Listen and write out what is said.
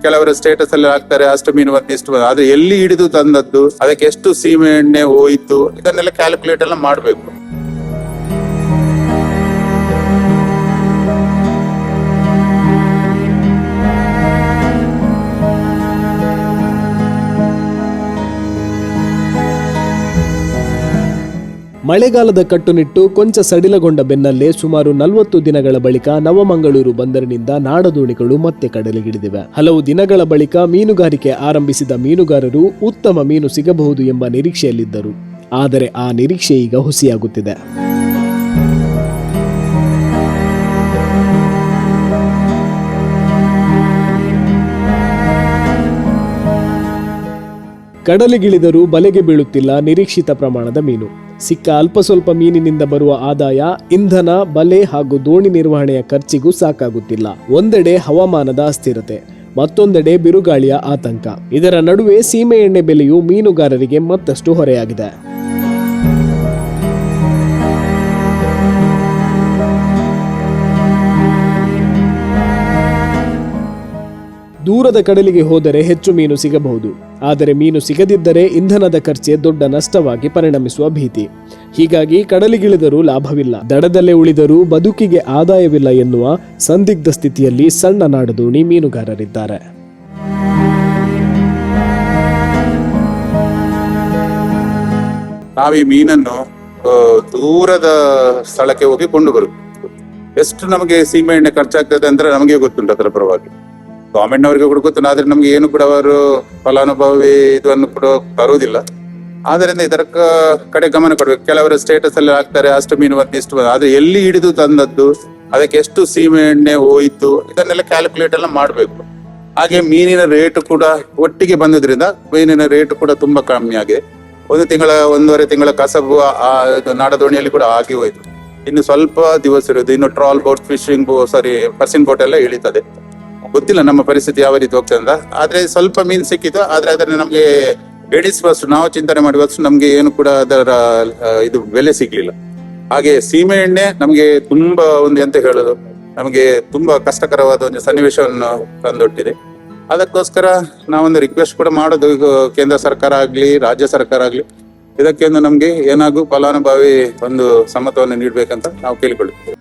ಕೆಲವರು ಸ್ಟೇಟಸ್ ಅಲ್ಲಿ ಹಾಕ್ತಾರೆ ಅಷ್ಟು ಮೀನು ಬಂದು ಇಷ್ಟು ಬಂದು, ಆದ್ರೆ ಎಲ್ಲಿ ಹಿಡಿದು ತಂದದ್ದು, ಅದಕ್ಕೆ ಎಷ್ಟು ಸೀಮೆ ಎಣ್ಣೆ ಹೋಯ್ತು, ಇದನ್ನೆಲ್ಲ ಕ್ಯಾಲ್ಕುಲೇಟ್ ಎಲ್ಲ ಮಾಡ್ಬೇಕು. ಮಳೆಗಾಲದ ಕಟ್ಟುನಿಟ್ಟು ಕೊಂಚ ಸಡಿಲಗೊಂಡ ಬೆನ್ನಲ್ಲೇ ಸುಮಾರು 40 ದಿನಗಳ ಬಳಿಕ ನವಮಂಗಳೂರು ಬಂದರಿನಿಂದ ನಾಡದೋಣಿಗಳು ಮತ್ತೆ ಕಡಲಿಗಿಳಿದಿವೆ. ಹಲವು ದಿನಗಳ ಬಳಿಕ ಮೀನುಗಾರಿಕೆ ಆರಂಭಿಸಿದ ಮೀನುಗಾರರು ಉತ್ತಮ ಮೀನು ಸಿಗಬಹುದು ಎಂಬ ನಿರೀಕ್ಷೆಯಲ್ಲಿದ್ದರು. ಆದರೆ ಆ ನಿರೀಕ್ಷೆ ಈಗ ಹುಸಿಯಾಗುತ್ತಿದೆ. ಕಡಲಿಗಿಳಿದರೂ ಬಲೆಗೆ ಬೀಳುತ್ತಿಲ್ಲ ನಿರೀಕ್ಷಿತ ಪ್ರಮಾಣದ ಮೀನು. ಸಿಕ್ಕ ಅಲ್ಪ ಸ್ವಲ್ಪ ಮೀನಿನಿಂದ ಬರುವ ಆದಾಯ ಇಂಧನ, ಬಲೆ ಹಾಗೂ ದೋಣಿ ನಿರ್ವಹಣೆಯ ಖರ್ಚಿಗೂ ಸಾಕಾಗುತ್ತಿಲ್ಲ. ಒಂದೆಡೆ ಹವಾಮಾನದ ಅಸ್ಥಿರತೆ, ಮತ್ತೊಂದೆಡೆ ಬಿರುಗಾಳಿಯ ಆತಂಕ. ಇದರ ನಡುವೆ ಸೀಮೆ ಎಣ್ಣೆ ಬೆಲೆಯು ಮೀನುಗಾರರಿಗೆ ಮತ್ತಷ್ಟು ಹೊರೆಯಾಗಿದೆ. ದೂರದ ಕಡಲಿಗೆ ಹೋದರೆ ಹೆಚ್ಚು ಮೀನು ಸಿಗಬಹುದು. ಆದರೆ ಮೀನು ಸಿಗದಿದ್ದರೆ ಇಂಧನದ ಖರ್ಚೆ ದೊಡ್ಡ ನಷ್ಟವಾಗಿ ಪರಿಣಮಿಸುವ ಭೀತಿ. ಹೀಗಾಗಿ ಕಡಲಿಗಿಳಿದರೂ ಲಾಭವಿಲ್ಲ, ದಡದಲ್ಲೇ ಉಳಿದರೂ ಬದುಕಿಗೆ ಆದಾಯವಿಲ್ಲ ಎನ್ನುವ ಸಂದಿಗ್ಧ ಸ್ಥಿತಿಯಲ್ಲಿ ಸಣ್ಣ ನಾಡದೋಣಿ ಮೀನುಗಾರರಿದ್ದಾರೆ. ನಾವೀ ಮೀನನ್ನು ದೂರದ ಸ್ಥಳಕ್ಕೆ ಹೋಗಿ ಕೊಂಡು ಬರುತ್ತೇವೆ. ಎಷ್ಟು ನಮಗೆ ಸೀಮೆ ಎಣ್ಣೆ ಖರ್ಚಾಗ್ತದೆ ಅಂದ್ರೆ ನಮಗೆ ಗೊತ್ತುಂಟು ಅದರ ಪರವಾಗಿ. ಗವರ್ಮೆಂಟ್ ನವರಿಗೆ ಕೂಡ ಗೊತ್ತು, ಆದ್ರೆ ನಮ್ಗೆ ಏನು ಕೂಡ ಅವರು ಫಲಾನುಭವಿ ಇದನ್ನು ಕೂಡ ತರುವುದಿಲ್ಲ. ಆದ್ರಿಂದ ಇದರ ಕಡೆ ಗಮನ ಕೊಡ್ಬೇಕು. ಕೆಲವರು ಸ್ಟೇಟಸ್ ಅಲ್ಲಿ ಹಾಕ್ತಾರೆ ಅಷ್ಟು ಮೀನು ಬಂದು ಇಷ್ಟು ಬಂದು, ಆದ್ರೆ ಎಲ್ಲಿ ಹಿಡಿದು ತಂದದ್ದು, ಅದಕ್ಕೆ ಎಷ್ಟು ಸೀಮೆ ಎಣ್ಣೆ ಹೋಯ್ತು, ಇದನ್ನೆಲ್ಲ ಕ್ಯಾಲ್ಕುಲೇಟ್ ಎಲ್ಲ ಮಾಡ್ಬೇಕು. ಹಾಗೆ ಮೀನಿನ ರೇಟ್ ಕೂಡ ಒಟ್ಟಿಗೆ ಬಂದಿದ್ರಿಂದ ಮೀನಿನ ರೇಟ್ ಕೂಡ ತುಂಬಾ ಕಮ್ಮಿ ಆಗಿದೆ. 1.5 ತಿಂಗಳ ಕಸಬು ನಾಡದೋಣಿಯಲ್ಲಿ ಕೂಡ ಆಗಿ ಹೋಯ್ತು. ಇನ್ನು ಸ್ವಲ್ಪ ದಿವಸ ಇರೋದು, ಇನ್ನು trawl boat, fishing purse seine boat ಎಲ್ಲ ಇಳಿತದೆ. ಗೊತ್ತಿಲ್ಲ ನಮ್ಮ ಪರಿಸ್ಥಿತಿ ಯಾವ ರೀತಿ ಹೋಗ್ತದೆ ಅಂತ. ಆದ್ರೆ ಸ್ವಲ್ಪ ಮೀನು ಸಿಕ್ಕಿತು, ಆದ್ರೆ ಅದನ್ನ ನಮ್ಗೆ ಎಡಿಸುವಷ್ಟು, ನಾವು ಚಿಂತನೆ ಮಾಡುವಷ್ಟು ನಮ್ಗೆ ಏನು ಕೂಡ ಅದರ ಇದು ಬೆಲೆ ಸಿಗ್ಲಿಲ್ಲ. ಹಾಗೆ ಸೀಮೆ ಎಣ್ಣೆ ನಮ್ಗೆ ತುಂಬಾ ಎಂತ ಹೇಳೋದು, ನಮಗೆ ತುಂಬಾ ಕಷ್ಟಕರವಾದ ಒಂದು ಸನ್ನಿವೇಶವನ್ನು ತಂದೊಟ್ಟಿದೆ. ಅದಕ್ಕೋಸ್ಕರ ನಾವೊಂದು ರಿಕ್ವೆಸ್ಟ್ ಕೂಡ ಮಾಡೋದು, ಕೇಂದ್ರ ಸರ್ಕಾರ ಆಗ್ಲಿ ರಾಜ್ಯ ಸರ್ಕಾರ ಆಗ್ಲಿ, ಇದಕ್ಕೆ ನಮ್ಗೆ ಏನಾಗೂ ಫಲಾನುಭವಿ ಒಂದು ಸಮ್ಮತವನ್ನು ನೀಡ್ಬೇಕಂತ ನಾವು ಕೇಳಿಕೊಳ್ಳುತ್ತೇವೆ.